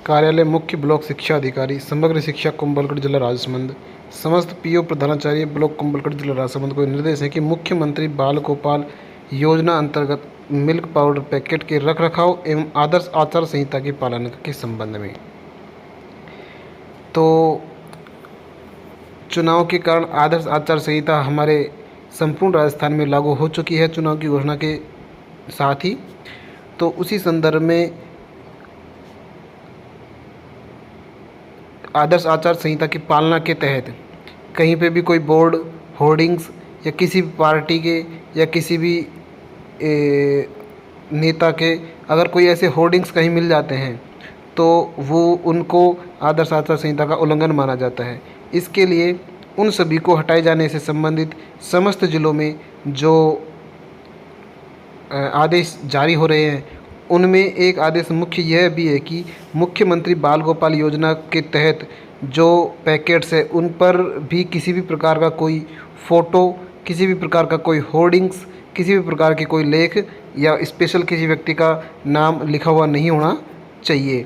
कार्यालय मुख्य ब्लॉक शिक्षा अधिकारी समग्र शिक्षा कुंभलगढ़ जिला राजसमंद समस्त पीओ प्रधानाचार्य ब्लॉक कुंभलगढ़ जिला राजसमंद को निर्देश है कि मुख्यमंत्री बाल गोपाल योजना अंतर्गत मिल्क पाउडर पैकेट के रख रखाव एवं आदर्श आचार संहिता के पालन के संबंध में तो चुनाव के कारण आदर्श आचार संहिता हमारे संपूर्ण राजस्थान में लागू हो चुकी है चुनाव की घोषणा के साथ ही। तो उसी संदर्भ में आदर्श आचार संहिता की पालना के तहत कहीं पे भी कोई बोर्ड होर्डिंग्स या किसी भी पार्टी के या किसी भी नेता के अगर कोई ऐसे होर्डिंग्स कहीं मिल जाते हैं तो वो उनको आदर्श आचार संहिता का उल्लंघन माना जाता है। इसके लिए उन सभी को हटाए जाने से संबंधित समस्त जिलों में जो आदेश जारी हो रहे हैं उनमें एक आदेश मुख्य यह भी है कि मुख्यमंत्री बाल गोपाल योजना के तहत जो पैकेट्स है उन पर भी किसी भी प्रकार का कोई फ़ोटो, किसी भी प्रकार का कोई होर्डिंग्स, किसी भी प्रकार की कोई लेख या स्पेशल किसी व्यक्ति का नाम लिखा हुआ नहीं होना चाहिए।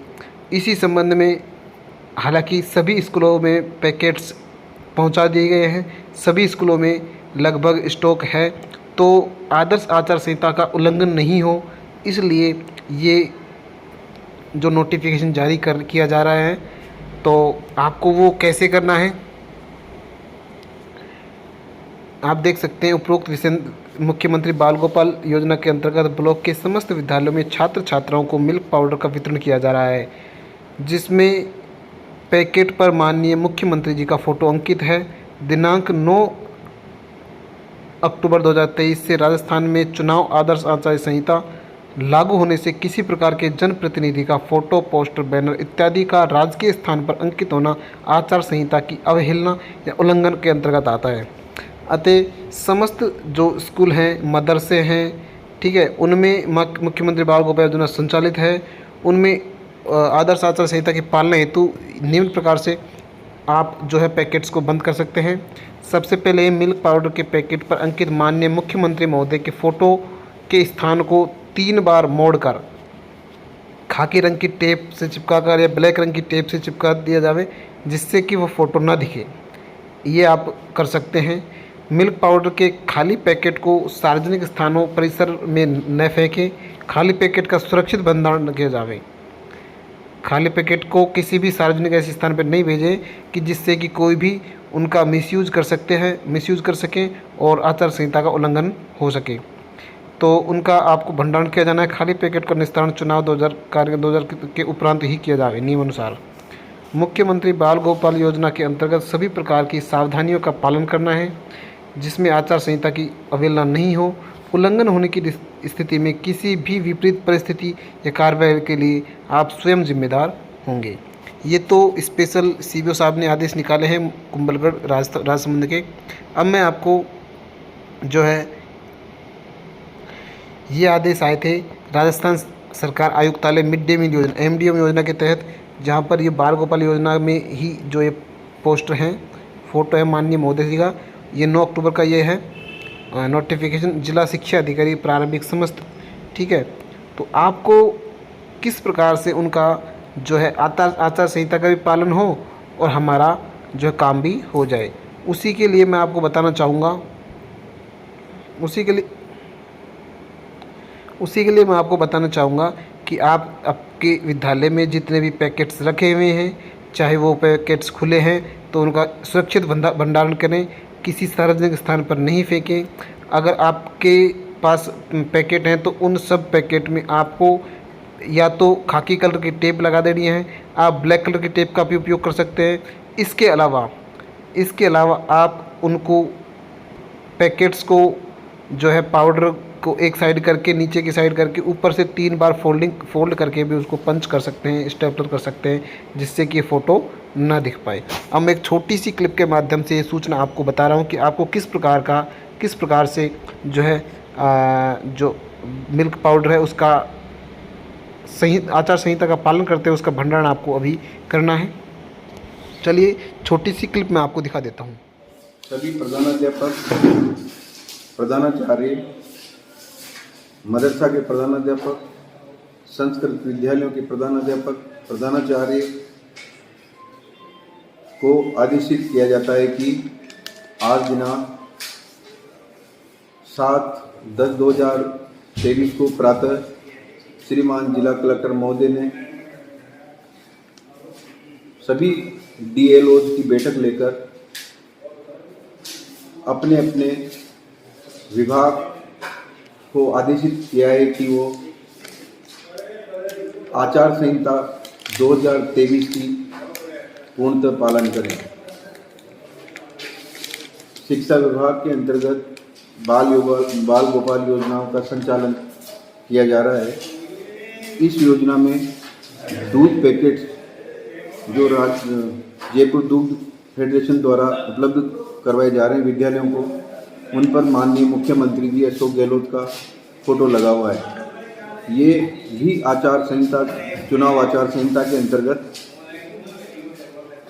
इसी संबंध में हालांकि सभी स्कूलों में पैकेट्स पहुंचा दिए गए हैं, सभी स्कूलों में लगभग स्टॉक है, तो आदर्श आचार संहिता का उल्लंघन नहीं हो इसलिए ये जो नोटिफिकेशन जारी किया जा रहा है। तो आपको वो कैसे करना है आप देख सकते हैं। उपरोक्त विषय मुख्यमंत्री बाल गोपाल योजना के अंतर्गत ब्लॉक के समस्त विद्यालयों में छात्र छात्राओं को मिल्क पाउडर का वितरण किया जा रहा है, जिसमें पैकेट पर माननीय मुख्यमंत्री जी का फ़ोटो अंकित है। दिनांक 9 अक्टूबर 2023 से राजस्थान में चुनाव आदर्श आचार संहिता लागू होने से किसी प्रकार के जनप्रतिनिधि का फोटो, पोस्टर, बैनर इत्यादि का राजकीय स्थान पर अंकित होना आचार संहिता की अवहेलना या उल्लंघन के अंतर्गत आता है। अतः समस्त जो स्कूल हैं, मदरसे हैं, ठीक है, उनमें मुख्यमंत्री बाल गोपाल योजना संचालित है। उनमें आदर्श आचार संहिता की पालना हेतु निम्न प्रकार से आप जो है पैकेट्स को बंद कर सकते हैं। सबसे पहले मिल्क पाउडर के पैकेट पर अंकित माननीय मुख्यमंत्री महोदय के फ़ोटो के स्थान को 3 बार मोड़कर खाकी रंग की टेप से चिपकाकर या ब्लैक रंग की टेप से चिपका दिया जावे, जिससे कि वो फ़ोटो ना दिखे। ये आप कर सकते हैं। मिल्क पाउडर के खाली पैकेट को सार्वजनिक स्थानों परिसर में न फेंकें। खाली पैकेट का सुरक्षित भंडारण किया जावे। खाली पैकेट को किसी भी सार्वजनिक ऐसे स्थान पर नहीं भेजें कि जिससे कि कोई भी उनका मिसयूज़ कर सकें और आचार संहिता का उल्लंघन हो सके। तो उनका आपको भंडारण किया जाना है। खाली पैकेट का निस्तारण चुनाव 2000 के उपरांत ही किया जाए नियमानुसार। मुख्यमंत्री बाल गोपाल योजना के अंतर्गत सभी प्रकार की सावधानियों का पालन करना है, जिसमें आचार संहिता की अवहेलना नहीं हो। उल्लंघन होने की स्थिति में किसी भी विपरीत परिस्थिति या कार्रवाई के लिए आप स्वयं जिम्मेदार होंगे। ये तो स्पेशल सीबीओ साहब ने आदेश निकाले हैं कुंभलगढ़ राजसमंद के। अब मैं आपको जो है ये आदेश आए थे राजस्थान सरकार आयुक्तालय मिड डे मील योजना MDM योजना के तहत, जहाँ पर ये बाल गोपाल योजना में ही जो ये पोस्टर हैं, फ़ोटो है माननीय महोदय जी का। ये 9 अक्टूबर का ये है नोटिफिकेशन जिला शिक्षा अधिकारी प्रारंभिक समस्त, ठीक है। तो आपको किस प्रकार से उनका जो है आचार संहिता का भी पालन हो और हमारा जो है काम भी हो जाए, उसी के लिए मैं आपको बताना चाहूँगा। उसी के लिए मैं आपको बताना चाहूँगा कि आप आपके विद्यालय में जितने भी पैकेट्स रखे हुए हैं, चाहे वो पैकेट्स खुले हैं तो उनका सुरक्षित भंडारण करें, किसी सार्वजनिक स्थान पर नहीं फेंकें। अगर आपके पास पैकेट हैं तो उन सब पैकेट में आपको या तो खाकी कलर की टेप लगा देनी है, आप ब्लैक कलर की टेप का भी उपयोग कर सकते हैं। इसके अलावा आप उनको पैकेट्स को जो है पाउडर को एक साइड करके नीचे की साइड करके ऊपर से 3 बार फोल्ड करके भी उसको पंच कर सकते हैं, स्टेपलर कर सकते हैं, जिससे कि फ़ोटो ना दिख पाए। अब मैं एक छोटी सी क्लिप के माध्यम से ये सूचना आपको बता रहा हूँ कि आपको किस प्रकार से जो है जो मिल्क पाउडर है उसका आचार संहिता का पालन करते हुए उसका भंडारण आपको अभी करना है। चलिए छोटी सी क्लिप मैं आपको दिखा देता हूँ। सभी प्रधानाध्यापक, प्रधानाचार्य, मदरसा के प्रधानाध्यापक, संस्कृत विद्यालयों के प्रधानाध्यापक, प्रधानाचार्य को आदेशित किया जाता है कि आज दिनांक 7/10/2023 को प्रातः श्रीमान जिला कलेक्टर महोदय ने सभी DLOs की बैठक लेकर अपने अपने विभाग को आदेशित किया है कि वो आचार संहिता 2023 की पूर्णतः पालन करें। शिक्षा विभाग के अंतर्गत बाल गोपाल योजनाओं का संचालन किया जा रहा है। इस योजना में दूध पैकेट्स जो जयपुर दूध फेडरेशन द्वारा उपलब्ध करवाए जा रहे हैं विद्यालयों को, उन पर माननीय मुख्यमंत्री जी अशोक गहलोत का फोटो लगा हुआ है। ये भी आचार संहिता, चुनाव आचार संहिता के अंतर्गत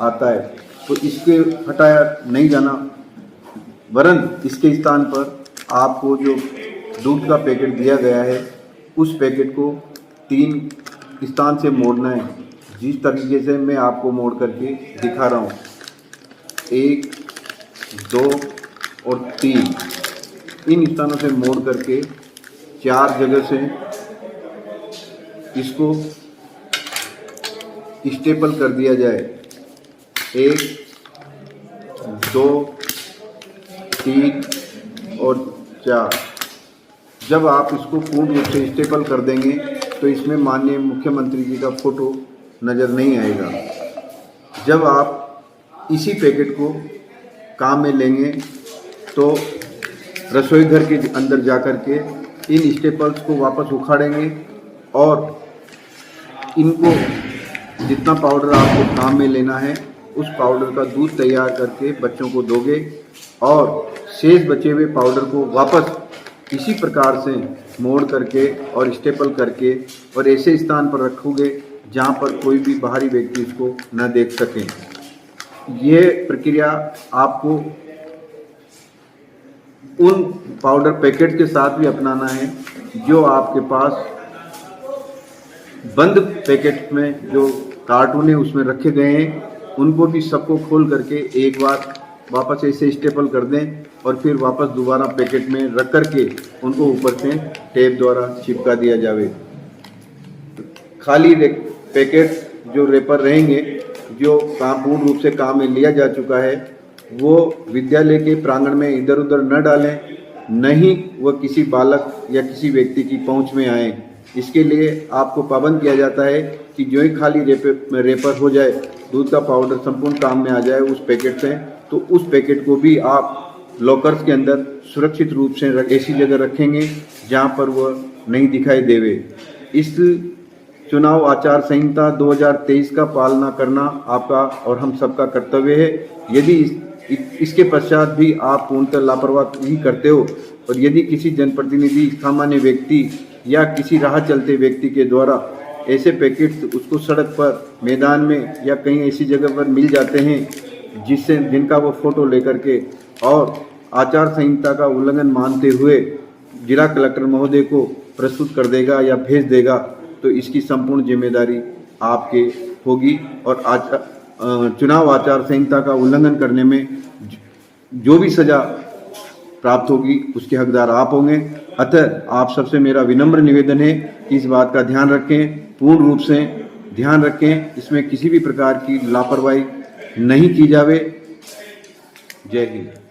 आता है, तो इसके हटाया नहीं जाना, वरन इसके स्थान पर आपको जो दूध का पैकेट दिया गया है उस पैकेट को 3 स्थान से मोड़ना है, जिस तरीके से मैं आपको मोड़ करके दिखा रहा हूँ। 1, 2 और 3 इन स्थानों से मोड़ करके 4 जगह से इसको स्टेपल कर दिया जाए। 1, 2, 3 और 4। जब आप इसको पूर्ण रूप से स्टेपल कर देंगे तो इसमें माननीय मुख्यमंत्री जी का फोटो नज़र नहीं आएगा। जब आप इसी पैकेट को काम में लेंगे तो रसोई घर के अंदर जाकर के इन स्टेपल्स को वापस उखाड़ेंगे और इनको जितना पाउडर आपको काम में लेना है उस पाउडर का दूध तैयार करके बच्चों को दोगे और शेष बचे हुए पाउडर को वापस इसी प्रकार से मोड़ करके और स्टेपल करके और ऐसे स्थान पर रखोगे जहाँ पर कोई भी बाहरी व्यक्ति इसको न देख सके। ये प्रक्रिया आपको उन पाउडर पैकेट के साथ भी अपनाना है जो आपके पास बंद पैकेट में जो कार्टून है उसमें रखे गए हैं, उनको भी सबको खोल करके एक बार वापस ऐसे स्टेपल कर दें और फिर वापस दोबारा पैकेट में रख करके उनको ऊपर से टेप द्वारा चिपका दिया जावे। खाली पैकेट जो रेपर रहेंगे जो पूर्ण रूप से काम में लिया जा चुका है वो विद्यालय के प्रांगण में इधर उधर न डालें, नहीं वह किसी बालक या किसी व्यक्ति की पहुंच में आए। इसके लिए आपको पाबंद किया जाता है कि जो ही खाली रेपर हो जाए, दूध का पाउडर संपूर्ण काम में आ जाए उस पैकेट से, तो उस पैकेट को भी आप लॉकर्स के अंदर सुरक्षित रूप से ऐसी जगह रखेंगे जहां पर वह नहीं दिखाई देवे। इस चुनाव आचार संहिता 2023 का पालना करना आपका और हम सबका कर्तव्य है। यदि इसके पश्चात भी आप पूर्णतः लापरवाही करते हो और यदि किसी जनप्रतिनिधि, सामान्य व्यक्ति या किसी राह चलते व्यक्ति के द्वारा ऐसे पैकेट्स उसको सड़क पर, मैदान में या कहीं ऐसी जगह पर मिल जाते हैं जिनका वो फोटो लेकर के और आचार संहिता का उल्लंघन मानते हुए जिला कलेक्टर महोदय को प्रस्तुत कर देगा या भेज देगा, तो इसकी संपूर्ण जिम्मेदारी आपके होगी और चुनाव आचार संहिता का उल्लंघन करने में जो भी सजा प्राप्त होगी उसके हकदार आप होंगे। अतः आप सबसे मेरा विनम्र निवेदन है कि इस बात का ध्यान रखें, पूर्ण रूप से ध्यान रखें, इसमें किसी भी प्रकार की लापरवाही नहीं की जावे। जय हिंद।